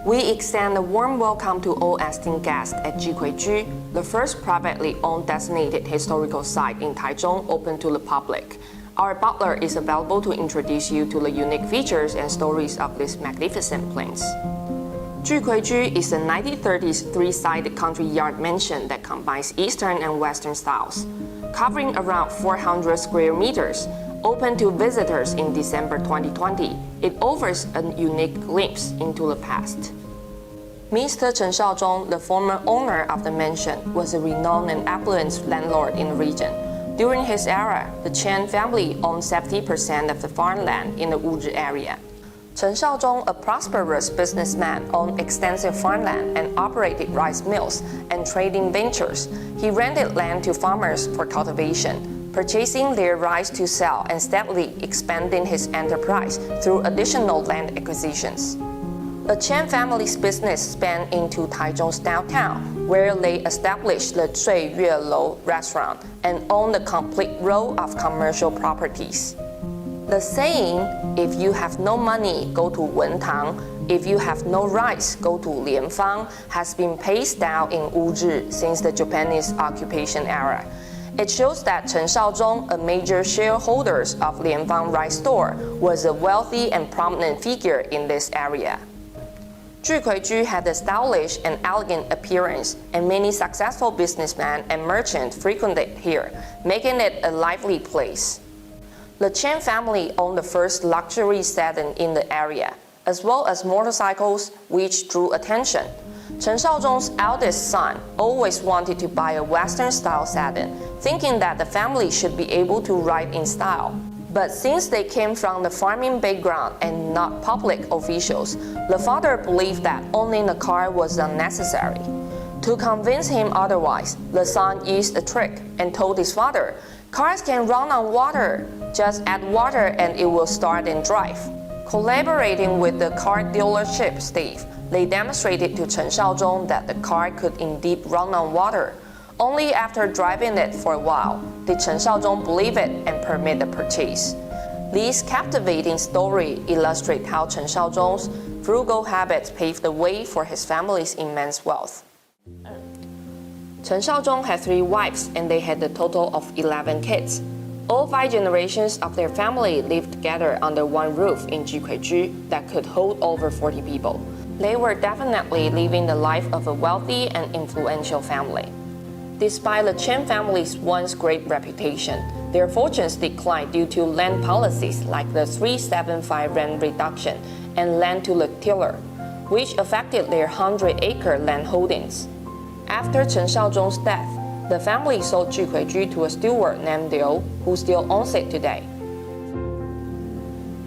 We extend a warm welcome to all esteemed guests at Jukuiju, the first privately owned designated historical site in Taichung open to the public. Our butler is available to introduce you to the unique features and stories of this magnificent place. Jukuiju is a 1930s three-sided country yard mansion that combines Eastern and Western styles. Covering around 400 square meters, open to visitors in December 2020, it offers a unique glimpse into the past. Mr. Chen Shaozhong, the former owner of the mansion, was a renowned and affluent landlord in the region. During his era, the Chen family owned 70% of the farmland in the Wuzhi area. Chen Shaozhong, a prosperous businessman, owned extensive farmland and operated rice mills and trading ventures. He rented land to farmers for cultivation, purchasing their rice to sell and steadily expanding his enterprise through additional land acquisitions. The Chen family's business spanned into Taichung's downtown, where they established the Zui Yue Lou restaurant and owned a complete row of commercial properties. The saying, if you have no money, go to Wentang, if you have no rice, go to Lianfang, has been passed down in Wuzhi since the Japanese occupation era. It shows that Chen Shaozhong, a major shareholder of Lianfang Rice Store, was a wealthy and prominent figure in this area. Jukuiju had a stylish and elegant appearance, and many successful businessmen and merchants frequented here, making it a lively place. The Chen family owned the first luxury sedan in the area, as well as motorcycles, which drew attention. Chen Shaozhong's eldest son always wanted to buy a Western-style sedan, thinking that the family should be able to ride in style. But since they came from the farming background and not public officials, the father believed that owning a car was unnecessary. To convince him otherwise, the son used a trick and told his father, "Cars can run on water. Just add water and it will start and drive." Collaborating with the car dealership staff, they demonstrated to Chen Shaozhong that the car could indeed run on water. Only after driving it for a while did Chen Shaozhong believe it and permit the purchase. This captivating story illustrates how Chen Shaozhong's frugal habits paved the way for his family's immense wealth. Chen Shaozhong had 3 wives and they had a total of 11 kids. All 5 generations of their family lived together under one roof in Jukuiju that could hold over 40 people. They were definitely living the life of a wealthy and influential family. Despite the Chen family's once great reputation, their fortunes declined due to land policies like the 375 rent reduction and land to the tiller, which affected their 100-acre land holdings. After Chen Shaozhong's death, the family sold Jukuiju to a steward named Liu, who still owns it today.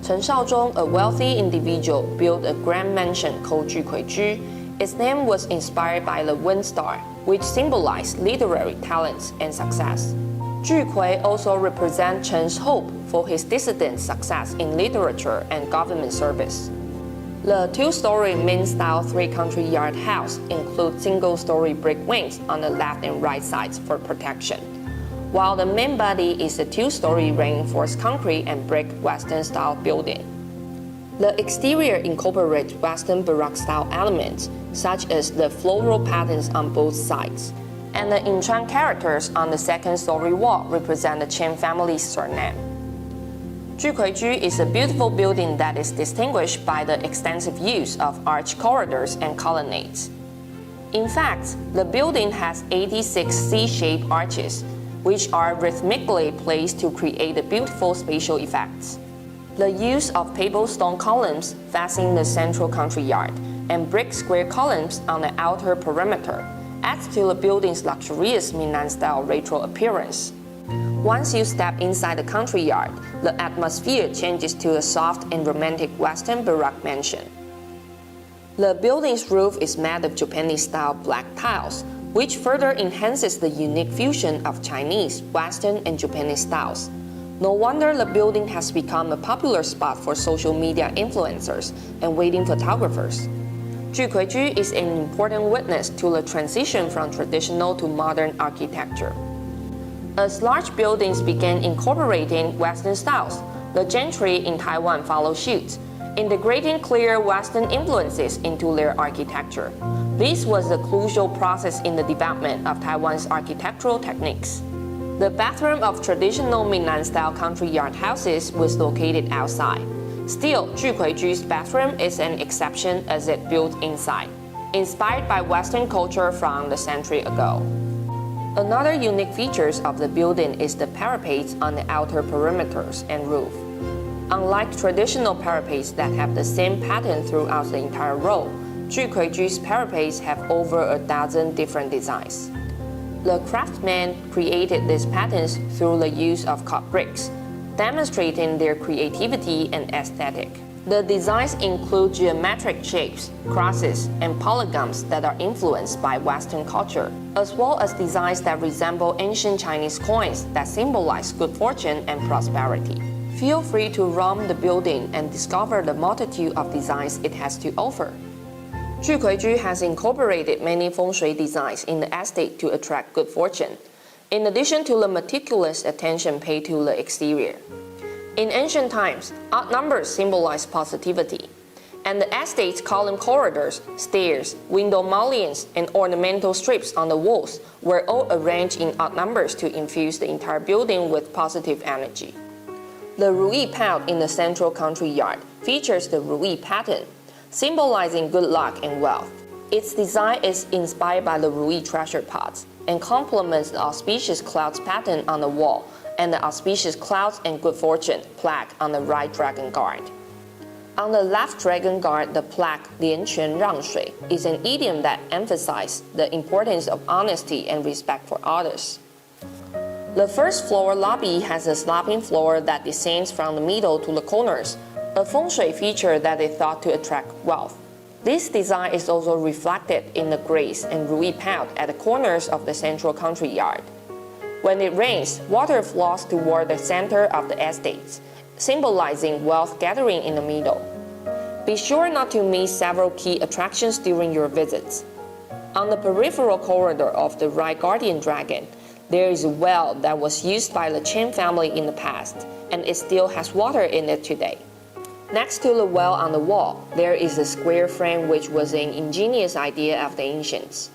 Chen Shaozhong, a wealthy individual, built a grand mansion called Jukuiju. Its name was inspired by the wind star, which symbolized literary talents and success. Jukui also represents Chen's hope for his descendants' success in literature and government service. The 2-story main-style 3-country yard house includes single-story brick wings on the left and right sides for protection, while the main body is a 2-story reinforced concrete and brick Western-style building. The exterior incorporates Western Baroque-style elements, such as the floral patterns on both sides, and the entrance characters on the 2nd-story wall represent the Chen family's surname. Jukuiju is a beautiful building that is distinguished by the extensive use of arched corridors and colonnades. In fact, the building has 86 C-shaped arches, which are rhythmically placed to create the beautiful spatial effects. The use of pebble stone columns fastening the central country yard and brick square columns on the outer perimeter adds to the building's luxurious Minnan-style retro appearance. Once you step inside the country yard, the atmosphere changes to a soft and romantic Western Baroque mansion. The building's roof is made of Japanese-style black tiles, which further enhances the unique fusion of Chinese, Western, and Japanese styles. No wonder the building has become a popular spot for social media influencers and wedding photographers. Jukuiju is an important witness to the transition from traditional to modern architecture. As large buildings began incorporating Western styles, the gentry in Taiwan followed suit. integrating clear Western influences into their architecture. This was a crucial process in the development of Taiwan's architectural techniques. The bathroom of traditional Minnan-style country yard houses was located outside. Still, Jukuiju's bathroom is an exception as it built inside, inspired by Western culture from the century ago. Another unique feature of the building is the parapets on the outer perimeters and roof. Unlike traditional parapets that have the same pattern throughout the entire row, Jukuiju's parapets have over a dozen different designs. The craftsmen created these patterns through the use of cut bricks, demonstrating their creativity and aesthetic. The designs include geometric shapes, crosses, and polygons that are influenced by Western culture, as well as designs that resemble ancient Chinese coins that symbolize good fortune and prosperity. Feel free to roam the building and discover the multitude of designs it has to offer. Jukuiju has incorporated many feng shui designs in the estate to attract good fortune, in addition to the meticulous attention paid to the exterior. In ancient times, odd numbers symbolized positivity, and the estate's column corridors, stairs, window mullions, and ornamental strips on the walls were all arranged in odd numbers to infuse the entire building with positive energy. The Ruyi pout in the central country yard features the Ruyi pattern, symbolizing good luck and wealth. Its design is inspired by the Ruyi treasure pots and complements the auspicious clouds pattern on the wall and the auspicious clouds and good fortune plaque on the right dragon guard. On the left dragon guard, the plaque 连泉让水 is an idiom that emphasizes the importance of honesty and respect for others. The first floor lobby has a sloping floor that descends from the middle to the corners, a feng shui feature that is thought to attract wealth. This design is also reflected in the grace and Ruyi pout at the corners of the central country yard. When it rains, water flows toward the center of the estates, symbolizing wealth gathering in the middle. Be sure not to miss several key attractions during your visits. On the peripheral corridor of the right guardian dragon, there is a well that was used by the Chen family in the past, and it still has water in it today. Next to the well on the wall, there is a square frame which was an ingenious idea of the ancients.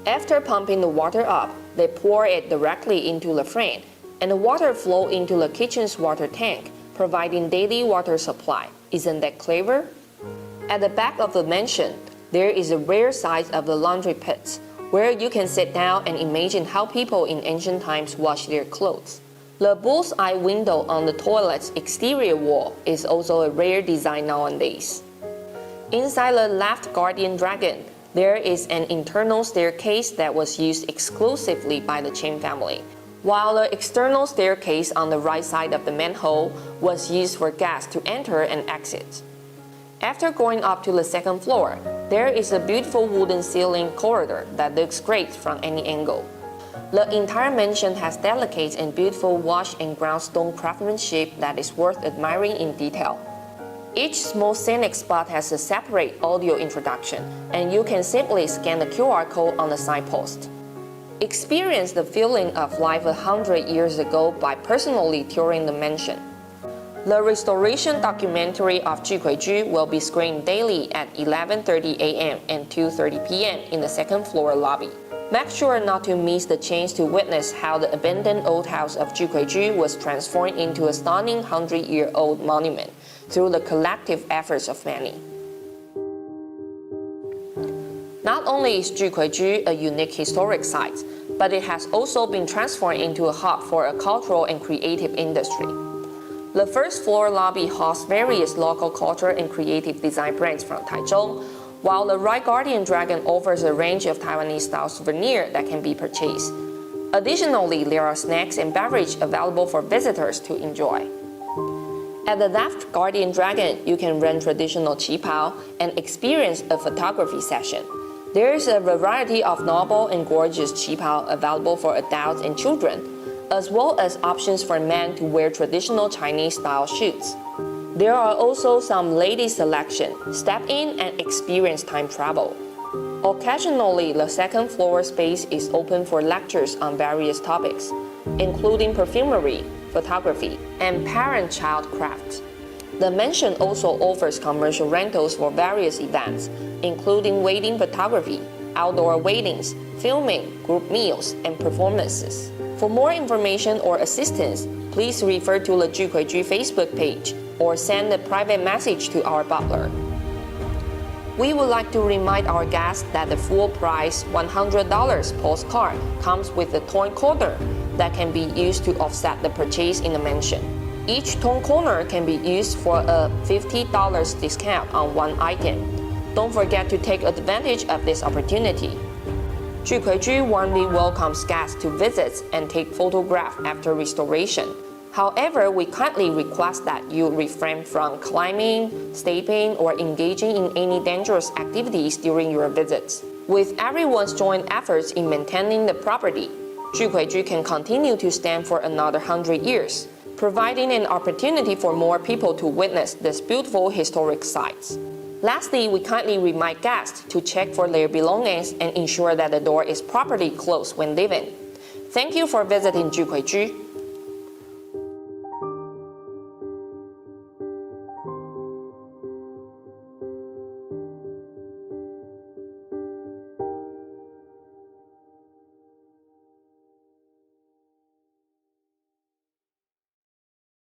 After pumping the water up, they pour it directly into the frame, and the water flows into the kitchen's water tank, providing daily water supply. Isn't that clever? At the back of the mansion, there is a rare sight of the laundry pits, where you can sit down and imagine how people in ancient times washed their clothes. The bull's eye window on the toilet's exterior wall is also a rare design nowadays. Inside the left guardian dragon, there is an internal staircase that was used exclusively by the Chen family, while the external staircase on the right side of the manhole was used for guests to enter and exit. After going up to the second floor, there is a beautiful wooden ceiling corridor that looks great from any angle. The entire mansion has delicate and beautiful wash and ground stone craftsmanship that is worth admiring in detail. Each small scenic spot has a separate audio introduction, and you can simply scan the QR code on the signpost. Experience the feeling of life 100 years ago by personally touring the mansion. The restoration documentary of Jukuiju will be screened daily at 11:30 a.m. and 2:30 p.m. in the second floor lobby. Make sure not to miss the chance to witness how the abandoned old house of Jukuiju was transformed into a stunning 100-year-old monument through the collective efforts of many. Not only is Jukuiju a unique historic site, but it has also been transformed into a hub for a cultural and creative industry. The first floor lobby hosts various local culture and creative design brands from Taichung, while the right guardian dragon offers a range of Taiwanese-style souvenirs that can be purchased. Additionally, there are snacks and beverages available for visitors to enjoy. At the left guardian dragon, you can rent traditional qipao and experience a photography session. There is a variety of novel and gorgeous qipao available for adults and children, as well as options for men to wear traditional Chinese-style suits. There are also some ladies' selection. Step in and experience time travel. Occasionally, the second floor space is open for lectures on various topics, including perfumery, photography, and parent-child crafts. The mansion also offers commercial rentals for various events, including wedding photography, outdoor weddings, filming, group meals, and performances. For more information or assistance, please refer to the Jukuiju Facebook page or send a private message to our butler. We would like to remind our guests that the full price $100 postcard comes with a toy corner that can be used to offset the purchase in the mansion. Each toy corner can be used for a $50 discount on one item. Don't forget to take advantage of this opportunity. Jukuiju warmly welcomes guests to visit and take photographs after restoration. However, we kindly request that you refrain from climbing, stepping, or engaging in any dangerous activities during your visits. With everyone's joint efforts in maintaining the property, Jukuiju can continue to stand for another 100 years, providing an opportunity for more people to witness these beautiful historic sites. Lastly, we kindly remind guests to check for their belongings and ensure that the door is properly closed when leaving. Thank you for visiting Jukuiju.